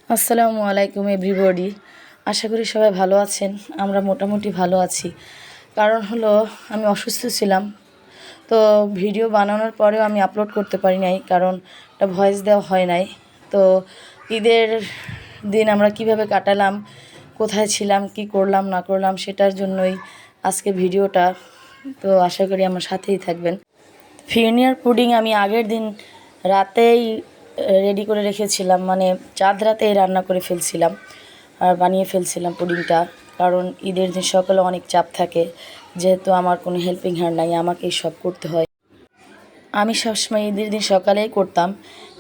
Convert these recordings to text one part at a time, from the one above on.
আসসালামু আলাইকুম এভরিবডি। আশা করি সবাই ভালো আছেন। আমরা মোটামুটি ভালো আছি। কারণ হলো আমি অসুস্থ ছিলাম, তো ভিডিও বানানোর পরেও আমি আপলোড করতে পারি নাই, কারণ এটা ভয়েস দেওয়া হয় নাই। তো ঈদের দিন আমরা কিভাবে কাটালাম, কোথায় ছিলাম, কি করলাম না করলাম, সেটার জন্যই আজকে ভিডিওটা। তো আশা করি আমার সাথেই থাকবেন। ফিরনির পুডিং আমি আগের দিন রাতেই রেডি করে রেখেছিলাম, মানে চাঁদ রাতেই রান্না করে ফেলছিলাম আর বানিয়ে ফেলছিলাম পুডিংটা। কারণ ঈদের দিন সকালে অনেক চাপ থাকে, যেহেতু আমার কোনো হেল্পিং হ্যান্ড নাই, আমাকেই সব করতে হয়। আমি সবসময় ঈদের দিন সকালেই করতাম,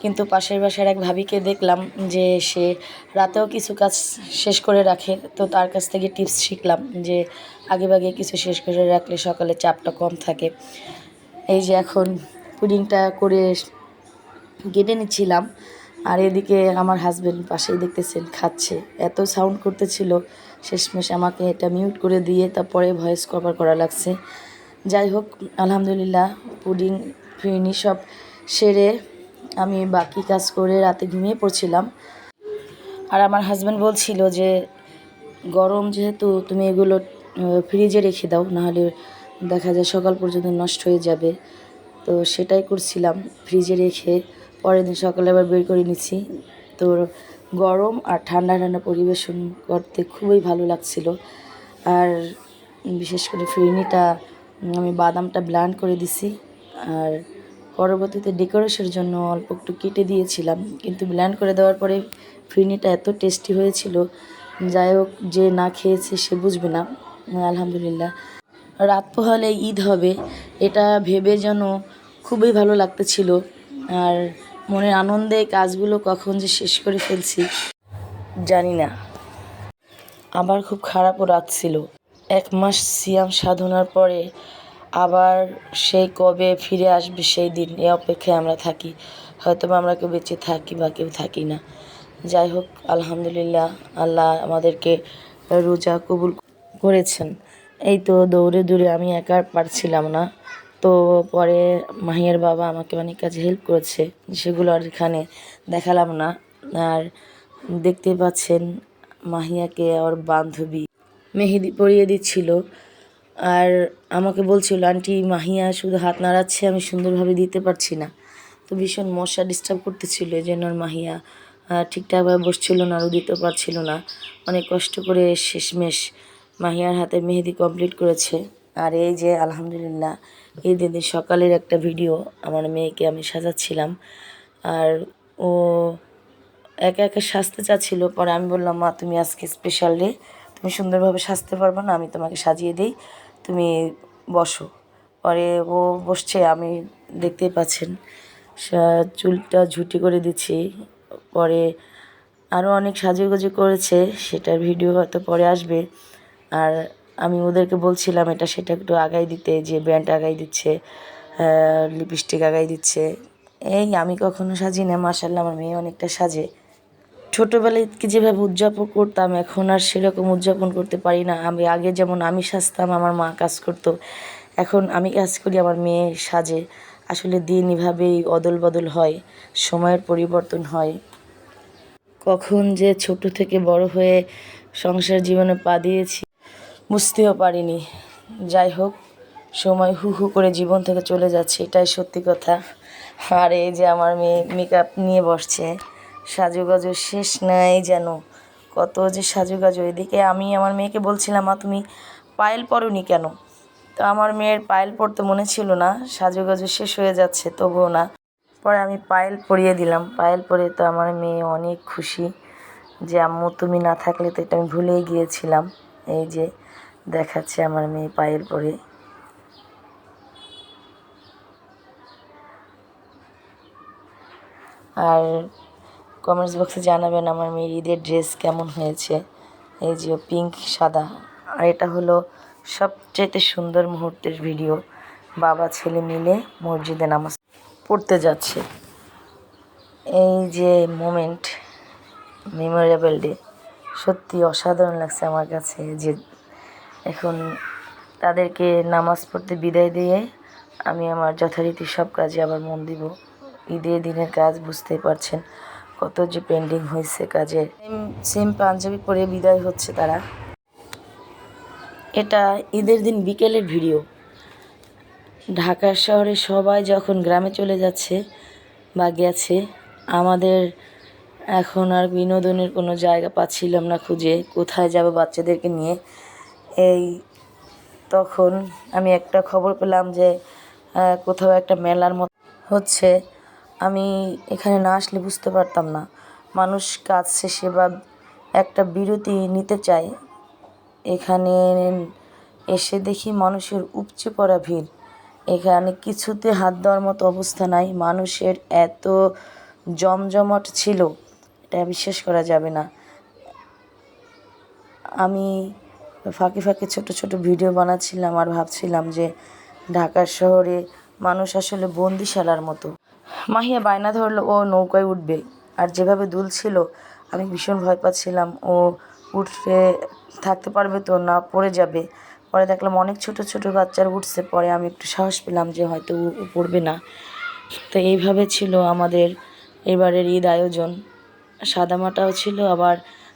কিন্তু পাশের বাসার এক ভাবিকে দেখলাম যে সে রাতেও কিছু কাজ শেষ করে রাখে। তো তার কাছ থেকে টিপস শিখলাম যে আগেভাগে কিছু শেষ করে রাখলে সকালে চাপটা কম থাকে। এই যে এখন পুডিংটা করে কেটে নিচ্ছিলাম, আর এদিকে আমার হাজব্যান্ড পাশেই দেখতেছেন খাচ্ছে। এত সাউন্ড করতেছিল, শেষমেশ আমাকে এটা মিউট করে দিয়ে তারপরে ভয়েস কভার করা লাগছে। যাই হোক, আলহামদুলিল্লাহ পুডিং ফিরনি সব সেরে আমি বাকি কাজ করে রাতে ঘুমিয়ে পড়ছিলাম। আর আমার হাজব্যান্ড বলছিল যে গরম যেহেতু, তুমি এগুলো ফ্রিজে রেখে দাও, নাহলে দেখা যায় সকাল পর্যন্ত নষ্ট হয়ে যাবে। তো সেটাই করছিলাম, ফ্রিজে রেখে পরের দিন সকালে আবার বের করে নিচ্ছি। তো গরম আর ঠান্ডা ঠান্ডা পরিবেশন করতে খুবই ভালো লাগছিল। আর বিশেষ করে ফিরনিটা আমি বাদামটা ব্লেন্ড করে দিছি, আর পরবর্তীতে ডেকোরেশনের জন্য অল্প একটু কেটে দিয়েছিলাম, কিন্তু ব্লেন্ড করে দেওয়ার পরে ফিরনিটা এত টেস্টি হয়েছিল, যাই হোক যে না খেয়েছে সে বুঝবে না। আলহামদুলিল্লাহ, রাত পোহালে ঈদ হবে এটা ভেবে যেন খুবই ভালো লাগতেছিল। আর মনের আনন্দে কাজগুলো কখন যে শেষ করে ফেলছি জানি না। আবার খুব খারাপও লাগছিল। 1 মাস সিয়াম সাধনার পরে আবার সেই কবে ফিরে আসবে সেই দিন, এ অপেক্ষায় আমরা থাকি। হয়তো বা আমরা কেউ বেঁচে থাকি বা কেউ থাকি না। যাই হোক, আলহামদুলিল্লাহ আল্লাহ আমাদেরকে রোজা কবুল করেছেন। এই তো দৌড়ে দৌড়ে আমি একা আর পারছিলাম না। তো পরে মাহিয়ার বাবা আমাকে অনেক কাজে হেল্প করেছে, সেগুলো আর এখানে দেখালাম না। আর দেখতে পাচ্ছেন মাহিয়াকে ওর বান্ধবী মেহেদি পরিয়ে দিচ্ছিল, আর আমাকে বলছিল আন্টি মাহিয়া শুধু হাত নাড়াচ্ছে, আমি সুন্দরভাবে দিতে পারছি না। তো ভীষণ মশা ডিস্টার্ব করতেছিল, এই জন্য মাহিয়া ঠিকঠাকভাবে বসছিল না, আরও দিতে পারছিল না। অনেক কষ্ট করে শেষমেশ মাহিয়ার হাতে মেহেদি কমপ্লিট করেছে। আর এই যে আলহামদুলিল্লাহ এই দিন সকালের একটা ভিডিও, আমার মেয়েকে আমি সাজাচ্ছিলাম, আর ও একা একা সাজতে চাচ্ছিল। পরে আমি বললাম, মা তুমি আজকে স্পেশাল ডে, তুমি সুন্দরভাবে সাজতে পারবে না, আমি তোমাকে সাজিয়ে দিই, তুমি বসো। পরে ও বসছে, আমি দেখতেই পাচ্ছেন চুলটা ঝুটি করে দিচ্ছি। পরে আরও অনেক সাজুগুজু করেছে, সেটার ভিডিও হয়তো পরে আসবে। আর আমি ওদেরকে বলছিলাম এটা সেটা একটু আগাই দিতে, যে ব্যান্ড আগাই দিচ্ছে, লিপস্টিক আগাই দিচ্ছে। এই আমি কখনো সাজি না, মাশাআল্লাহ আমার মেয়ে অনেকটা সাজে। ছোটোবেলায় যেভাবে উদযাপন করতাম এখন আর সেরকম উদযাপন করতে পারি না। আমি আগে যেমন আমি সাজতাম, আমার মা কাজ করতো, এখন আমি কাজ করি, আমার মেয়ে সাজে। আসলে দিন এভাবেই অদল বদল হয়, সময়ের পরিবর্তন হয়। কখন যে ছোট থেকে বড় হয়ে সংসার জীবনে পা দিয়েছি বুঝতেও পারিনি। যাই হোক, সময় হু হু করে জীবন থেকে চলে যাচ্ছে, এটাই সত্যি কথা। আর এই যে আমার মেয়ে মেকআপ নিয়ে বসছে, সাজুগাজু শেষ নাই যেন, কত যে সাজুগাজু। এদিকে আমি আমার মেয়েকে বলছিলাম, মা তুমি পায়েল পরোনি কেন? তো আমার মেয়ের পায়েল পরতে মনে ছিল না, সাজুগাজু শেষ হয়ে যাচ্ছে তবুও না। পরে আমি পায়েল পরিয়ে দিলাম, পায়েল পরে তো আমার মেয়ে অনেক খুশি যে আম্মু তুমি না থাকলে তো এটা আমি ভুলেই গিয়েছিলাম। এই যে দেখাচ্ছে আমার মেয়ে পায়েল পরে। আর কমেন্টস বক্সে জানাবেন আমার মেয়ের ঈদের ড্রেস কেমন হয়েছে। এই যে পিঙ্ক সাদা, আর এটা হলো সবচেয়ে সুন্দর মুহূর্তের ভিডিও। বাবা ছেলে মিলে মসজিদে নামাজ পড়তে যাচ্ছে, এই যে মোমেন্ট, মেমোরেবল ডে। সত্যি অসাধারণ লাগছে আমার কাছে যে এখন তাদেরকে নামাজ পড়তে বিদায় দিয়ে আমি আমার যথারীতি সব কাজে আবার মন দিব। ঈদের দিনের কাজ বুঝতেই পারছেন, কত যে পেন্ডিং হয়েছে কাজের। সেম পাঞ্জাবি পরে বিদায় হচ্ছে তারা। এটা ঈদের দিন বিকেলের ভিডিও। ঢাকা শহরে সবাই যখন গ্রামে চলে যাচ্ছে বা গেছে, আমাদের এখন আর বিনোদনের কোনো জায়গা পাচ্ছিলাম না খুঁজে, কোথায় যাব বাচ্চাদেরকে নিয়ে। এই তখন আমি একটা খবর পেলাম যে কোথাও একটা মেলার মতো হচ্ছে। আমি এখানে না আসলে বুঝতে পারতাম না। মানুষ কাজ শেষে বা একটা বিরতি নিতে চায়, এখানে এসে দেখি মানুষের উপচে পড়া ভিড়। এখানে কিছুতে হাত দেওয়ার মতো অবস্থা নাই। মানুষের এত জমজমাট ছিল, এটা বিশ্বাস করা যাবে না। আমি ফাঁকে ফাঁকে ছোট ছোট ভিডিও বানাচ্ছিলাম আর ভাবছিলাম যে ঢাকার শহরে মানুষ আসলে বন্দিশালার মতো। মাহিয়া বায়না ধরলো ও নৌকায় উঠবে, আর যেভাবে দুলছিল আমি ভীষণ ভয় পাচ্ছিলাম ও উঠে থাকতে পারবে তো না পড়ে যাবে। পরে দেখলাম অনেক ছোট ছোট বাচ্চারা উঠছে, পরে আমি একটু সাহস পেলাম যে হয়তো ও পড়বে না। তো এইভাবে ছিল আমাদের এবারের ঈদ আয়োজন। সাদামাটাও ছিল, আবার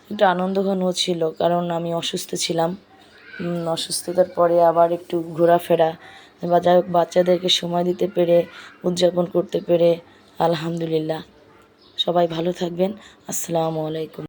একটু আনন্দঘনও ছিল, কারণ আমি অসুস্থ ছিলাম। অসুস্থতার পরে আবার একটু ঘোরাফেরা বা যাই হোক, বাচ্চাদেরকে সময় দিতে পেরে, উদযাপন করতে পেরে আলহামদুলিল্লাহ। সবাই ভালো থাকবেন। আসসালামু আলাইকুম।